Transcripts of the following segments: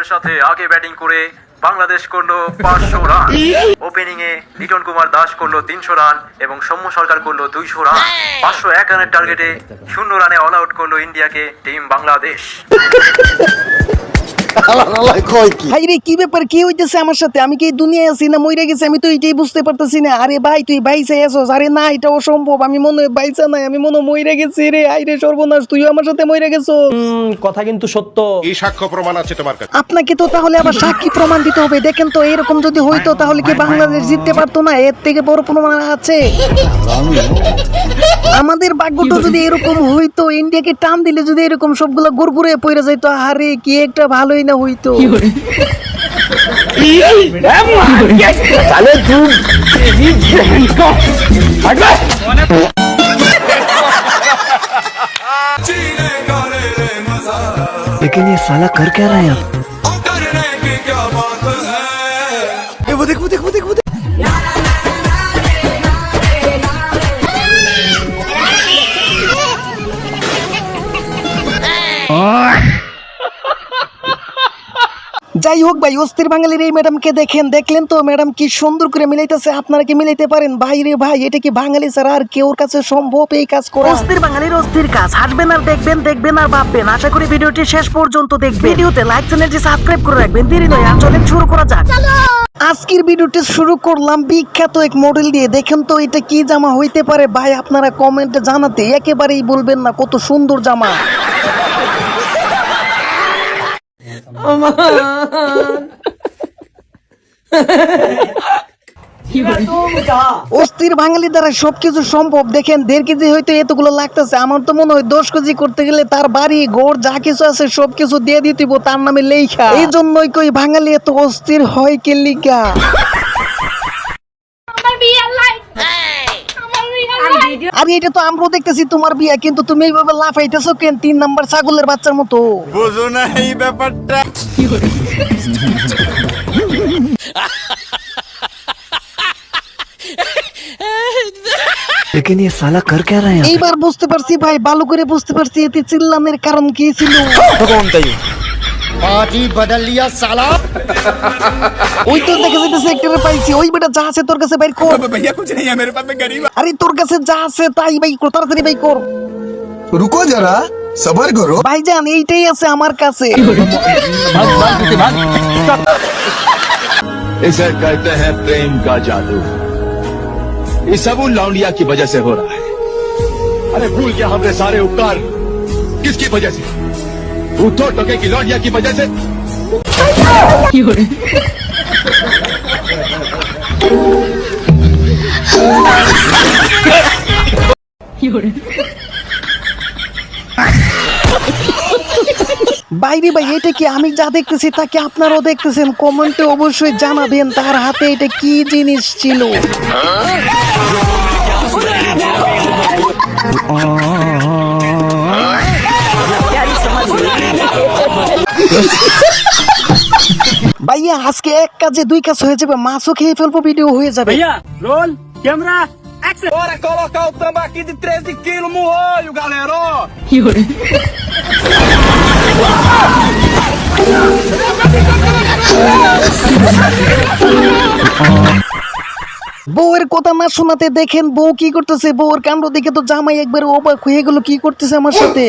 সাথে সাথে আগে ব্যাটিং করে বাংলাদেশ করলো 500 রান। ওপেনিং এ লিটন কুমার দাস করলো 300 রান এবং সৌম্য সরকার করলো 200 রান। 501 রানের টার্গেটে 0 রানে অল আউট করলো ইন্ডিয়াকে টিম বাংলাদেশ। ভাইরে কি ব্যাপার, কি হইতেছে আমার সাথে? আমি কি এই দুনিয়ায় আছি না মইরা গেছি? আমি তো এটাই বুঝতে পারতেছি না। আরে ভাই তুই বাইসে আসোস? আরে না, এটা অসম্ভব। আমি মনে হয় বাইসা নাই, আমি মনে হয় মইরা গেছি রে। আইরে সর্বনাশ, তুইও আমার সাথে মইরা গেছো। কথা কিন্তু সত্য। এই সাক্ষ্য প্রমাণ আছে তোমার কাছে? আপনাকে তো তাহলে আবার সাক্ষী প্রমাণ দিতে হবে। দেখেন তো, এরকম যদি হইতো তাহলে কি বাংলাদেশ জিততে পারতো না? এর থেকে বড় প্রমাণ আছে? আমাদের ভাগ্যটা যদি এরকম হইতো, ইন্ডিয়াকে টান দিলে যদি এরকম সবগুলো গুড়গুড়ে পড়ে যাইতো, আরে কি একটা ভালোই না হইতো। लेकिन ये साला कर क्या रहा है आप? वो देख वो देख वो देख वो देख। যাই হোক ভাই, অস্থির বাঙালির এই ম্যাডামকে দেখেন, দেখলেন তো ম্যাডাম কি সুন্দর করে মিলাইতেছে। আপনারা কি মিলাইতে পারেন? ভাই রে ভাই, এটা কি বাঙালি ছাড়া আর কেউ কাছে সম্ভব এই কাজ করা? অস্থির বাঙালির অস্থির কাজ। হাসবেন আর দেখবেন, দেখবেন আর ভাববেন। আশা করি ভিডিওটি শেষ পর্যন্ত দেখবেন। ভিডিওতে লাইক চ্যানেলটি সাবস্ক্রাইব করে রাখবেন। দেরি নয়, আর চলেন শুরু করা যাক। আজকের ভিডিওটি শুরু করলাম বিখ্যাত এক মডেল দিয়ে। দেখেন তো এটা কি জামা হইতে পারে ভাই? আপনারা কমেন্টে জানাতে একেবারেই বলবেন না কত সুন্দর জামা। অস্থির বাঙালি দ্বারা সবকিছু সম্ভব। দেখেন 1.5 কেজি হয়তো এতগুলো লাগতেছে। আমার তো মনে হয় 10 কেজি করতে গেলে তার বাড়ি ঘর যা কিছু আছে সবকিছু দিয়ে দিতে তার নামে লেখা। এই জন্যই কই বাঙালি এত অস্থির হয় কে লিগা। আরে এটা তো আমরাও দেখতেছি তোমার বিয়া, কিন্তু তুমি এইভাবে লাফাইতেছো কেন 3 নাম্বার ছাগলের বাচ্চার মতো? বুঝো না এই ব্যাপারটা? लेकिन ये साला कर क्या रहा है आप? এইবার বুঝতে পারছি ভাই, ভালো করে বুঝতে পারছি এতে চিল্লানের কারণ কি ছিল। পার্টি বদল লিয়া সালা। ওই তো দেখে যেতেছে একটারে পাইছি। ওই বেটা যা আছে তোর কাছে বাইর কর। भैया कुछ नहीं है मेरे पास, मैं गरीब। আরে তোর কাছে যা আছে তাই বাইর কর, তাড়াতাড়ি বাইর কর। रुको जरा, सबर करो। ভাইজান এইটাই আছে আমার কাছে। इसे कहते हैं प्रेम का जादू। ये सब उन लौंडिया की वजह से हो रहा है। अरे भूल गया हमने सारे उपकार किसकी वजह से? उठो टोके की लौंडिया की वजह से। বাইরে ভাই, এটা কি আমি যা দেখতেছি তাকে আপনারাও দেখতেছেন? কমেন্টে অবশ্যই জানাবেন তার হাতে এটা কি জিনিস ছিল। ভাইয়া আজকে এক কাজে 2 কাজ হয়ে যাবে। মাছও খেয়ে ফেলবো, ভিডিও হয়ে যাবে। Roll camera action. Bora colocar o tambaqui de 13 quilos no olho, galera. বউয়ের কথা না শোনাতে দেখেন বউ কি করতেছে। বউয়ের কাণ্ড দেখে তো জামাই একবার অবাক হয়ে গেল, কি করতেছে আমার সাথে।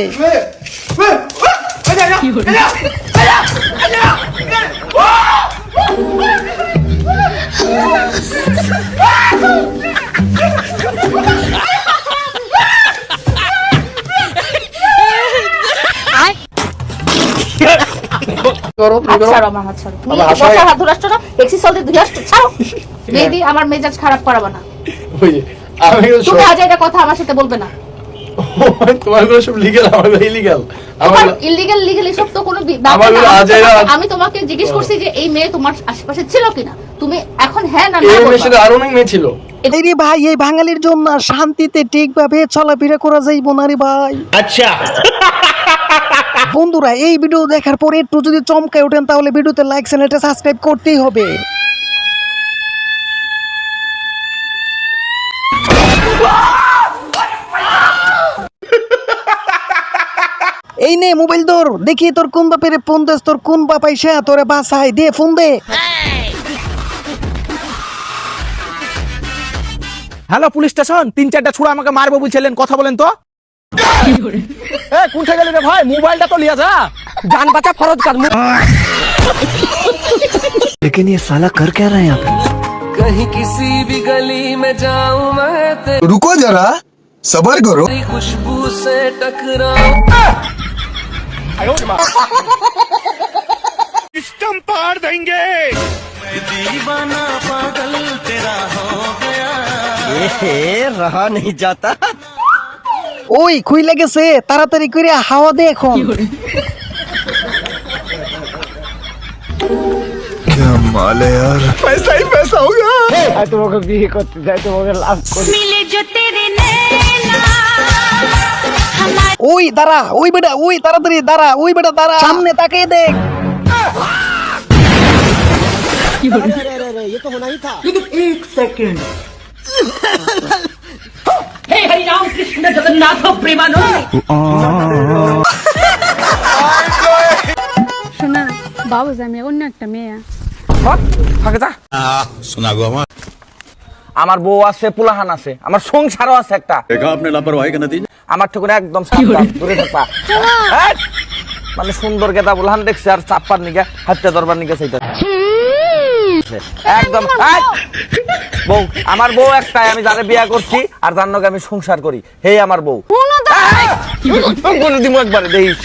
আমার মেজাজ খারাপ করাবো না। আমি তুমি আজ এটা কথা আমার সাথে বলবে না। তোমার গুলো সব লিগ্যাল, আমার গুলো ইলিগ্যাল। আমার ইলিগাল লিগাল এসব তো কোনো আমার গুলো আমি তোমাকে জিজ্ঞেস করছি যে এই মেয়ে তোমার আশেপাশে ছিল কিনা, তুমি এখন হ্যাঁ না না এই বলবা। মেয়ের সাথে আরো অনেক মেয়ে ছিল। এই রে ভাই, এই বাঙালির জন্য শান্তিতে ঠিকভাবে চলাফেরা করা যাইব না রে ভাই। আচ্ছা বন্ধুরা, এই ভিডিও দেখার পরে একটু যদি চমকায় ওঠেন তাহলে ভিডিওতে লাইক চ্যানেলটা সাবস্ক্রাইব করতেই হবে। এই নে মোবাইল ধর, দেখি তোর কোন বাপের ফোন দেস, তোর কোন বাপ আইসা তোরে বাসায় দে, ফোন দে। হ্যালো পুলিশ স্টেশন, 3-4টা ছুড়া আমাকে মারবো বলছিলেন, কথা বলেন তো। কোনটা গেলি রে ভাই, মোবাইলটা তো লিয়া যা, জান বাঁচা ফরজ কাজ। लेकिन ये साला कर क्या रहे हैं यहाँ पे? रुको जरा सबर करो। सिस्टम पार देंगे। ওই খুইলা গেছে, তাড়াতাড়ি করে হাওয়া দে এখন। क्या माल है यार, पैसा ही पैसा होगा। ওই দাঁড়া, ওই বেটা, ওই তাড়াতাড়ি দাঁড়া, ওই বেটা দাঁড়া, সামনে তাকিয়ে দেখ। শোনা বাবু আমি অন্য একটা মেয়ে। থাকে যা। सुना गो हमारा আমার বউ আছে, পুলাহান আছে, আমার সংসারও আছে একটা। देखा आपने लापरवाही का नतीजा। আমার ঠুকুরে একদম সাবধান, দূরে থাকবা। এই, মানে সুন্দর গেদা বুলহান দেখছে আর চাপ্পার নিকে হাতে দরবার নিকে চাইতে একদম। এই, বউ, আমার বউ একটাই, আমি যারে বিয়া করছি আর যার নাকি আমি সংসার করি, হেই আমার বউ। এই, বলে দিমু একবারে দেখিস।